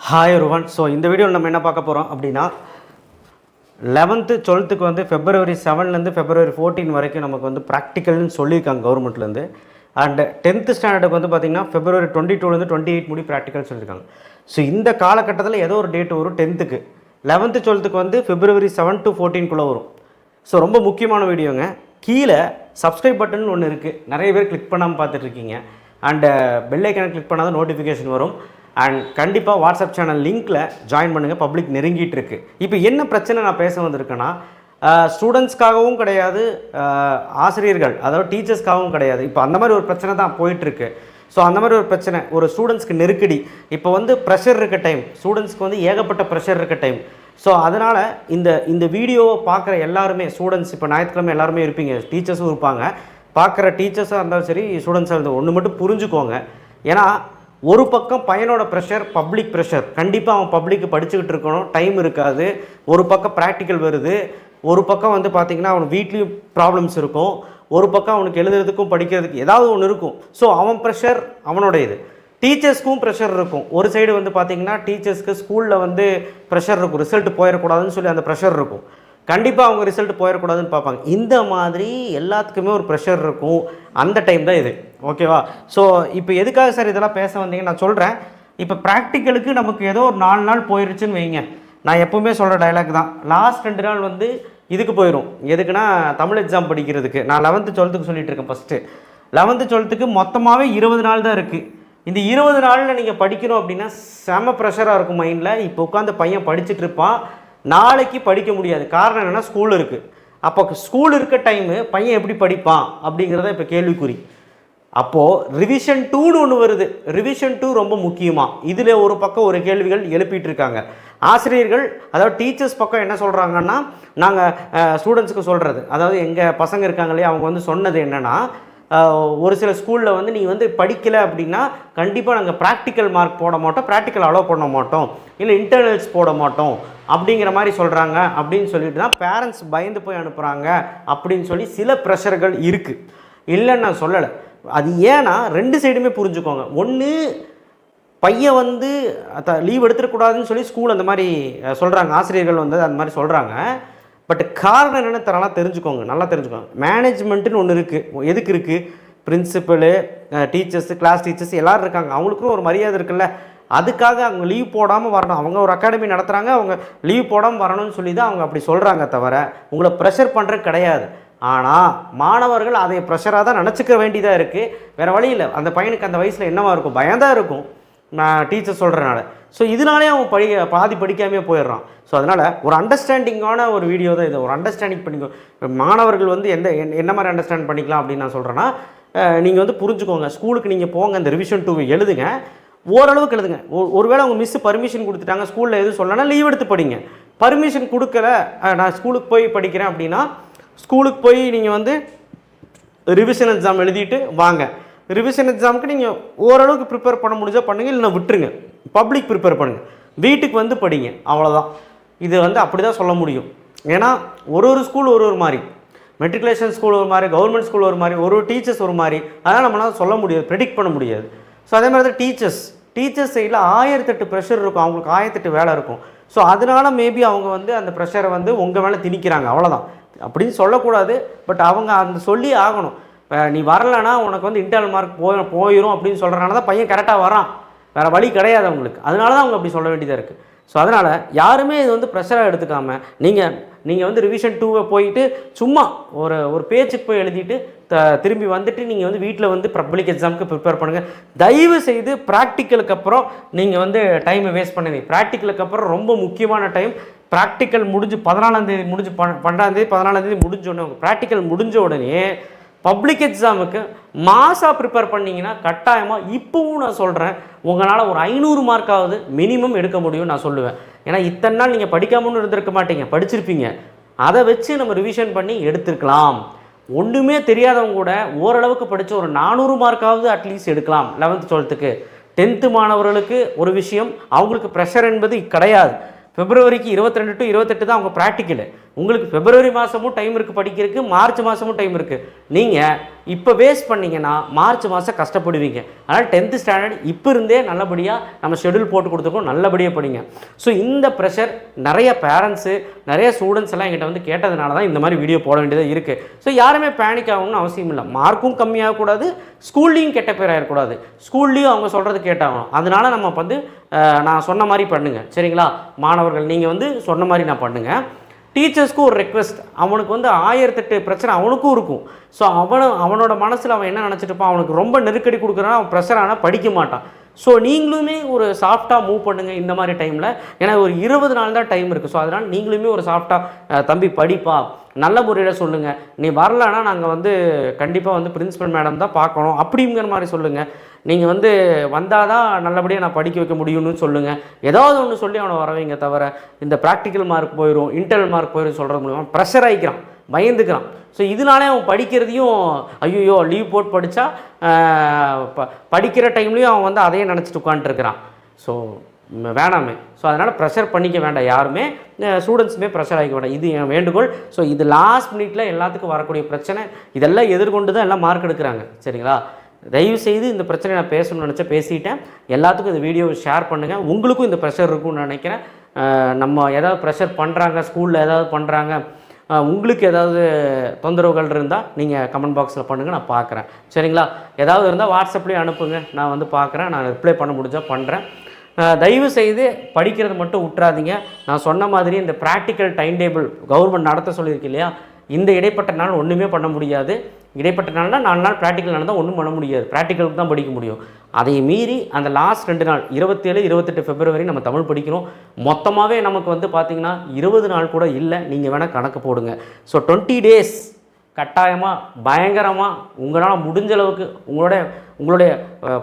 Hi everyone. So இந்த வீடியோவில் நம்ம என்ன பார்க்க போகிறோம் அப்படின்னா 11th 12th வந்து February 7லேருந்து February 14 வரைக்கும் நமக்கு வந்து ப்ராக்டிக்கல்னு சொல்லியிருக்காங்க கவர்மெண்ட்லேருந்து. அண்ட் 10th ஸ்டாண்டர்டுக்கு வந்து பார்த்திங்கன்னா February 22லேருந்து 28 முடி ப்ராக்டிக்கல் சொல்லியிருக்காங்க. ஸோ இந்த காலகட்டத்தில் ஏதோ ஒரு டேட் வரும் 10th 11th 12th வந்து February 7 to 14 வரும். ஸோ ரொம்ப முக்கியமான வீடியோங்க. கீழே சப்ஸ்கிரைப் பட்டன் ஒன்று இருக்குது, நிறைய பேர் கிளிக் பண்ணாமல் பார்த்துட்ருக்கீங்க. அண்டு பெல் ஐக்கானை கிளிக் பண்ணாத நோட்டிஃபிகேஷன் வரும். அண்ட் கண்டிப்பாக வாட்ஸ்அப் சேனல் லிங்க்கில் ஜாயின் பண்ணுங்கள். பப்ளிக் நெருங்கிட்டு இருக்குது. இப்போ என்ன பிரச்சனை நான் பேச வந்திருக்கேன்னா, ஸ்டூடெண்ட்ஸ்க்காகவும் கிடையாது, ஆசிரியர்கள் அதாவது டீச்சர்ஸ்க்காகவும் கிடையாது. இப்போ அந்த மாதிரி ஒரு பிரச்சனை தான் போயிட்டுருக்கு. ஸோ அந்த மாதிரி ஒரு பிரச்சனை, ஒரு ஸ்டூடெண்ட்ஸ்க்கு நெருக்கடி. இப்போ வந்து ப்ரெஷர் இருக்க டைம், ஸ்டூடெண்ட்ஸ்க்கு வந்து ஏகப்பட்ட ப்ரெஷர் இருக்க டைம். ஸோ அதனால் இந்த வீடியோவை பார்க்குற எல்லாருமே ஸ்டூடெண்ட்ஸ், இப்போ ஞாயிற்றுக்கிழமை எல்லாருமே இருப்பீங்க, டீச்சர்ஸும் இருப்பாங்க. பார்க்குற டீச்சர்ஸாக இருந்தாலும் சரி, ஸ்டூடெண்ட்ஸாக இருந்தால் ஒன்று மட்டும் புரிஞ்சுக்கோங்க. ஏன்னா ஒரு பக்கம் பையனோட ப்ரெஷர், பப்ளிக் ப்ரெஷர். கண்டிப்பாக அவன் பப்ளிக்கு படிச்சுக்கிட்டு இருக்கணும், டைம் இருக்காது. ஒரு பக்கம் ப்ராக்டிக்கல் வருது, ஒரு பக்கம் வந்து பார்த்திங்கன்னா அவனுக்கு வீட்லேயும் ப்ராப்ளம்ஸ் இருக்கும், ஒரு பக்கம் அவனுக்கு எழுதுறதுக்கும் படிக்கிறதுக்கு ஏதாவது ஒன்று இருக்கும். ஸோ அவன் ப்ரெஷர் அவனோட இது. டீச்சர்ஸ்க்கும் ப்ரெஷர் இருக்கும். ஒரு சைடு வந்து பார்த்திங்கன்னா டீச்சர்ஸ்க்கு ஸ்கூலில் வந்து ப்ரெஷர் இருக்கும், ரிசல்ட் போயிடக்கூடாதுன்னு சொல்லி அந்த ப்ரெஷர் இருக்கும். கண்டிப்பாக அவங்க ரிசல்ட் போயிடக்கூடாதுன்னு பார்ப்பாங்க. இந்த மாதிரி எல்லாத்துக்குமே ஒரு ப்ரெஷர் இருக்கும். அந்த டைம் தான் இது, ஓகேவா? ஸோ இப்போ எதுக்காக சார் இதெல்லாம் பேச வந்தீங்கன்னு நான் சொல்கிறேன். இப்போ ப்ராக்டிக்கலுக்கு நமக்கு ஏதோ ஒரு 4 நாள் போயிருச்சுன்னு வைங்க. நான் எப்போவுமே சொல்கிற டைலாக் தான், லாஸ்ட் 2 நாள் வந்து இதுக்கு போயிடும். எதுக்குன்னா தமிழ் எக்ஸாம் படிக்கிறதுக்கு. நான் 11th 12th சொல்லிட்டு இருக்கேன். ஃபஸ்ட்டு 11th 12th மொத்தமாகவே 20 நாள் தான் இருக்குது. இந்த 20 நாளில் நீங்கள் படிக்கணும் அப்படின்னா செம ப்ரெஷராக இருக்கும் மைண்டில். இப்போ உட்காந்து பையன் படிச்சுட்டு இருப்பான், நாளைக்கு படிக்க முடியாது. காரணம் என்னென்னா ஸ்கூல் இருக்குது. அப்போ ஸ்கூல் இருக்க டைமு பையன் எப்படி படிப்பான் அப்படிங்கிறத இப்போ கேள்விக்குறி. அப்போது ரிவிஷன் 2ன்னு ஒன்று வருது. ரிவிஷன் 2 ரொம்ப முக்கியமாக. இதில் ஒரு பக்கம் ஒரு கேள்விகள் எழுப்பிட்டு இருக்காங்க ஆசிரியர்கள். அதாவது டீச்சர்ஸ் பக்கம் என்ன சொல்கிறாங்கன்னா, நாங்கள் ஸ்டூடெண்ட்ஸுக்கு சொல்கிறது, அதாவது எங்கள் பசங்க இருக்காங்களே அவங்க வந்து சொன்னது என்னென்னா, ஒரு சில ஸ்கூலில் வந்து நீங்கள் வந்து படிக்கலை அப்படின்னா கண்டிப்பாக நாங்கள் ப்ராக்டிக்கல் மார்க் போட மாட்டோம், ப்ராக்டிக்கல் அலோவ் பண்ண மாட்டோம், இல்லை இன்டர்னல்ஸ் போட மாட்டோம் அப்படிங்கிற மாதிரி சொல்கிறாங்க. அப்படின்னு சொல்லிட்டு தான் பேரண்ட்ஸ் பயந்து போய் அனுப்புகிறாங்க அப்படின்னு சொல்லி சில ப்ரெஷர்கள் இருக்குது. இல்லைன்னு நான் சொல்லலை. அது ஏன்னா 2 சைடுமே புரிஞ்சுக்கோங்க. ஒன்று, பையன் வந்து லீவ் எடுத்துடக்கூடாதுன்னு சொல்லி ஸ்கூல் அந்த மாதிரி சொல்கிறாங்க, ஆசிரியர்கள் வந்து அந்த மாதிரி சொல்கிறாங்க. பட் காரணம் என்னென்னு தரலாம் தெரிஞ்சுக்கோங்க, நல்லா தெரிஞ்சுக்கோங்க. மேனேஜ்மெண்ட்டுன்னு ஒன்று இருக்குது. எதுக்கு இருக்குது? பிரின்சிபலு, டீச்சர்ஸு, கிளாஸ் டீச்சர்ஸ் எல்லோரும் இருக்காங்க, அவங்களுக்கும் ஒரு மரியாதை இருக்குல்ல. அதுக்காக அவங்க லீவ் போடாமல் வரணும். அவங்க ஒரு அகாடமி நடத்துகிறாங்க, அவங்க லீவ் போடாமல் வரணும்னு சொல்லி தான் அவங்க அப்படி சொல்கிறாங்க, தவிர உங்களை ப்ரெஷர் பண்ணுறது கிடையாது. ஆனால் மாணவர்கள் அதை ப்ரெஷராக தான் நினச்சிக்க வேண்டியதாக இருக்குது. வேறு வழி இல்லை. அந்த பையனுக்கு அந்த வயசில் என்னவாக இருக்கும்? பயந்தான் இருக்கும், நான் டீச்சர் சொல்கிறனால. ஸோ இதனாலே அவன் பாதி படிக்காமே போயிடுறான். ஸோ அதனால் ஒரு அண்டர்ஸ்டாண்டிங்கான ஒரு வீடியோ தான் இது. ஒரு அண்டர்ஸ்டாண்டிங் பண்ணிக்கோ. மாணவர்கள் வந்து என்ன மாதிரி அண்டர்ஸ்டாண்ட் பண்ணிக்கலாம் அப்படின்னு நான் சொல்கிறேன்னா, நீங்கள் வந்து புரிஞ்சுக்கோங்க. ஸ்கூலுக்கு நீங்கள் போங்க, இந்த ரிவிஷன் 2 எழுதுங்க, ஓரளவுக்கு எழுதுங்க. ஒருவேளை அவங்க மிஸ் பர்மிஷன் கொடுத்துட்டாங்க, ஸ்கூலில் எதுவும் சொல்லனா லீவ் எடுத்து படிங்க. பர்மிஷன் கொடுக்கல, நான் ஸ்கூலுக்கு போய் படிக்கிறேன் அப்படின்னா ஸ்கூலுக்கு போய் நீங்கள் வந்து ரிவிஷன் எக்ஸாம் எழுதிட்டு வாங்க. ரிவிஷன் எக்ஸாமுக்கு நீங்கள் ஓரளவுக்கு ப்ரிப்பேர் பண்ண முடிஞ்சால் பண்ணுங்கள், இல்லைனா விட்டுருங்க. பப்ளிக் ப்ரிப்பேர் பண்ணுங்கள், வீட்டுக்கு வந்து படிங்க, அவ்வளோதான். இது வந்து அப்படி தான் சொல்ல முடியும். ஏன்னா ஒரு ஸ்கூல் ஒரு மாதிரி, மெட்ரிகுலேஷன் ஸ்கூல் ஒரு மாதிரி, கவர்மெண்ட் ஸ்கூல் ஒரு மாதிரி, ஒரு டீச்சர்ஸ் ஒரு மாதிரி. அதனால் நம்மளால் சொல்ல முடியாது, ப்ரெடிக்ட் பண்ண முடியாது. ஸோ அதே மாதிரி தான் டீச்சர்ஸ் சைடில் 1008 ப்ரெஷர் இருக்கும், அவங்களுக்கு 1008 வேலை இருக்கும். ஸோ அதனால் மேபி அவங்க வந்து அந்த ப்ரெஷரை வந்து உங்கள் மேலே திணிக்கிறாங்க, அவ்வளோதான். அப்படின்னு சொல்லக்கூடாது, பட் அவங்க அந்த சொல்லி ஆகணும். இப்போ நீ வரலைன்னா உனக்கு வந்து இன்டர்னல் மார்க் போயிடும் அப்படின்னு சொல்கிறனால தான் பையன் கரெக்டாக வரான், வேறு வழி கிடையாது அவங்களுக்கு. அதனால தான் அவங்க அப்படி சொல்ல வேண்டியதாக இருக்குது. ஸோ அதனால் யாருமே இது வந்து ப்ரெஷராக எடுத்துக்காமல் நீங்கள் வந்து ரிவிஷன் 2 போயிட்டு சும்மா ஒரு பேச்சுக்கு போய் எழுதிட்டு திரும்பி வந்துட்டு நீங்கள் வந்து வீட்டில் வந்து பப்ளிக் எக்ஸாமுக்கு ப்ரிப்பேர் பண்ணுங்கள். தயவு செய்து ப்ராக்டிக்கலுக்கு அப்புறம் நீங்கள் வந்து டைமை வேஸ்ட் பண்ணுங்க. ப்ராக்டிக்கலுக்கு அப்புறம் ரொம்ப முக்கியமான டைம். ப்ராக்டிக்கல் முடிஞ்சு 14ஆம் தேதி முடிஞ்சு 12ஆம் தேதி 14ஆம் தேதி முடிஞ்சோடனே, ப்ராக்டிக்கல் முடிஞ்ச உடனே பப்ளிக் எக்ஸாமுக்கு மாசாக ப்ரிப்பேர் பண்ணிங்கன்னா கட்டாயமாக இப்போவும் நான் சொல்கிறேன், உங்களால் ஒரு 500 மார்க்காவது மினிமம் எடுக்க முடியும் நான் சொல்லுவேன். ஏன்னா இத்தனை நாள் நீங்கள் படிக்காமன்னு இருந்திருக்க மாட்டீங்க, படிச்சிருப்பீங்க. அதை வச்சு நம்ம ரிவிஷன் பண்ணி எடுத்துருக்கலாம். ஒன்றுமே தெரியாதவங்க கூட ஓரளவுக்கு படித்த ஒரு 400 மார்க்காவது அட்லீஸ்ட் எடுக்கலாம் 11th 12th 10th மாணவர்களுக்கு ஒரு விஷயம், அவங்களுக்கு ப்ரெஷர் என்பது கிடையாது. February 22 to 28 தான் அவங்க ப்ராக்டிக்கலு. உங்களுக்கு பிப்ரவரி மாதமும் டைம் இருக்குது படிக்கிறதுக்கு, மார்ச் மாதமும் டைம் இருக்குது. நீங்கள் இப்போ வேஸ்ட் பண்ணிங்கன்னா மார்ச் மாதம் கஷ்டப்படுவீங்க. அதனால் 10th ஸ்டாண்டர்ட் இப்போ இருந்தே நல்லபடியாக நம்ம ஷெடியூல் போட்டு கொடுத்துருக்கோம், நல்லபடியாக படிங்க. ஸோ இந்த ப்ரெஷர் நிறைய பேரண்ட்ஸு நிறைய ஸ்டூடெண்ட்ஸ் எல்லாம் என்கிட்ட வந்து கேட்டதுனால தான் இந்த மாதிரி வீடியோ போட வேண்டியதாக இருக்குது. ஸோ யாருமே பேனிக் ஆகணும்னு அவசியம் இல்லை. மார்க்கும் கம்மியாகக்கூடாது, ஸ்கூல்லையும் கெட்ட பேர் ஆகிடக்கூடாது, ஸ்கூல்லையும் அவங்க சொல்கிறது கேட்டாகணும். அதனால் நம்ம வந்து நான் சொன்ன மாதிரி பண்ணுங்கள், சரிங்களா? மாணவர்கள் நீங்கள் வந்து சொன்ன மாதிரி நான் பண்ணுங்கள். டீச்சர்ஸ்க்கும் ஒரு ரெக்வெஸ்ட், அவனுக்கு வந்து 1008 பிரச்சனை அவனுக்கும் இருக்கும். ஸோ அவனோட மனசில் அவன் என்ன நினச்சிட்டு இருப்பான், அவனுக்கு ரொம்ப நெருக்கடி கொடுக்குறான், அவன் ப்ரெஷர் ஆனால் படிக்க மாட்டான். ஸோ நீங்களுமே ஒரு சாஃப்டாக மூவ் பண்ணுங்கள் இந்த மாதிரி டைமில். ஏன்னா ஒரு 20 நாள் தான் டைம் இருக்குது. ஸோ அதனால் நீங்களுமே ஒரு சாஃப்டாக தம்பி படிப்பா, நல்ல முறையில் சொல்லுங்கள். நீ வரலன்னா நாங்கள் வந்து கண்டிப்பாக வந்து பிரின்சிபல் மேடம் தான் பார்க்கணும் அப்படிங்கிற மாதிரி சொல்லுங்கள். நீங்கள் வந்து வந்தால் தான் நல்லபடியாக நான் படிக்க வைக்க முடியும்னு சொல்லுங்கள். ஏதாவது ஒன்று சொல்லி அவனை வரவைங்க. தவிர இந்த ப்ராக்டிக்கல் மார்க் போயிடும், இன்டர்னல் மார்க் போயிடும் சொல்கிறது மூலமாக ப்ரெஷர் ஆகிக்கிறான், பயந்துக்கிறான். ஸோ இதனாலே அவன் படிக்கிறதையும் ஐயோ லீவ் போட்டு படித்தா படிக்கிற டைம்லேயும் அவன் வந்து அதையே நினச்சிட்டு உட்காந்துருக்கிறான். ஸோ வேணாமே. ஸோ அதனால் ப்ரெஷர் பண்ணிக்க வேண்டாம், யாருமே ஸ்டூடெண்ட்ஸுமே ப்ரெஷர் ஆகிக்க வேண்டாம். இது என் வேண்டுகோள். ஸோ இது லாஸ்ட் மினிட்டில் எல்லாத்துக்கும் வரக்கூடிய பிரச்சனை. இதெல்லாம் எதிர்கொண்டு தான் எல்லாம் மார்க் எடுக்கிறாங்க, சரிங்களா? தயவுசெய்து இந்த பிரச்சனை நான் பேசணும்னு நினச்சேன், பேசிட்டேன். எல்லாத்துக்கும் இந்த வீடியோவை ஷேர் பண்ணுங்கள். உங்களுக்கும் இந்த ப்ரெஷர் இருக்கும்னு நினைக்கிறேன். நம்ம ஏதாவது ப்ரெஷர் பண்ணுறாங்க, ஸ்கூலில் ஏதாவது பண்ணுறாங்க, உங்களுக்கு ஏதாவது தொந்தரவுகள் இருந்தால் நீங்கள் கமெண்ட் பாக்ஸில் பண்ணுங்கள், நான் பார்க்குறேன், சரிங்களா? ஏதாவது இருந்தால் வாட்ஸ்அப்லேயே அனுப்புங்க, நான் வந்து பார்க்குறேன். நான் ரிப்ளை பண்ண முடிஞ்சால் பண்ணுறேன். தயவு செய்து படிக்கிறது மட்டும் விட்டுறாதீங்க. நான் சொன்ன மாதிரி இந்த ப்ராக்டிக்கல் டைம் டேபிள் கவர்மெண்ட் நடத்த சொல்லியிருக்கு இல்லையா, இந்த இடைப்பட்ட நாள் ஒன்றுமே பண்ண முடியாது. இடைப்பட்ட நாள்னால் 4 நாள் ப்ராக்டிக்கல் நடந்தால் ஒன்றும் பண்ண முடியாது, ப்ராக்டிக்கலுக்கு தான் படிக்க முடியும். அதை மீறி அந்த லாஸ்ட் 2 நாள் 27, 28 பிப்ரவரி நம்ம தமிழ் படிக்கிறோம். மொத்தமாகவே நமக்கு வந்து பார்த்திங்கன்னா 20 நாள் கூட இல்லை, நீங்கள் வேணால் கணக்கு போடுங்க. ஸோ 20 டேஸ் கட்டாயமாக பயங்கரமாக உங்களால் முடிஞ்ச அளவுக்கு உங்களுடைய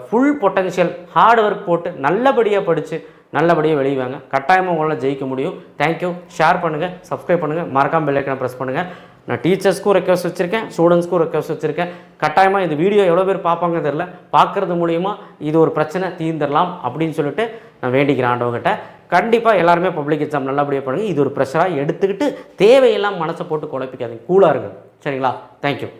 ஃபுல் பொட்டன்ஷியல் ஹார்ட் ஒர்க் போட்டு நல்லபடியாக படித்து நல்லபடியாக வெளியுவாங்க. கட்டாயமாக உங்களால் ஜெயிக்க முடியும். தேங்க்யூ. ஷேர் பண்ணுங்கள், சப்ஸ்கிரைப் பண்ணுங்கள், மறக்காமல் பெல் ஐக்கானை ப்ரெஸ் பண்ணுங்கள். நான் டீச்சர்ஸ்க்கும் ரெக்வஸ்ட் வச்சுருக்கேன், ஸ்டூடெண்ட்ஸ்க்கும் ரெக்வஸ்ட் வச்சுருக்கேன். கட்டாயமாக இந்த வீடியோ எவ்வளோ பேர் பார்ப்பாங்க தெரில, பார்க்குறது மூலிமா இது ஒரு பிரச்சனை தீர்ந்துடலாம் அப்படின்னு சொல்லிட்டு நான் வேண்டிக்கிறேன் ஆண்டவங்கிட்ட. கண்டிப்பாக எல்லாருமே பப்ளிக் எக்ஸாம் நல்லபடியாக பண்ணுங்கள். இது ஒரு ப்ரெஷராக எடுத்துக்கிட்டு தேவையெல்லாம் மனசை போட்டு குழப்பிக்காதீங்க, கூலாக இருக்குது, சரிங்களா? தேங்க்யூ.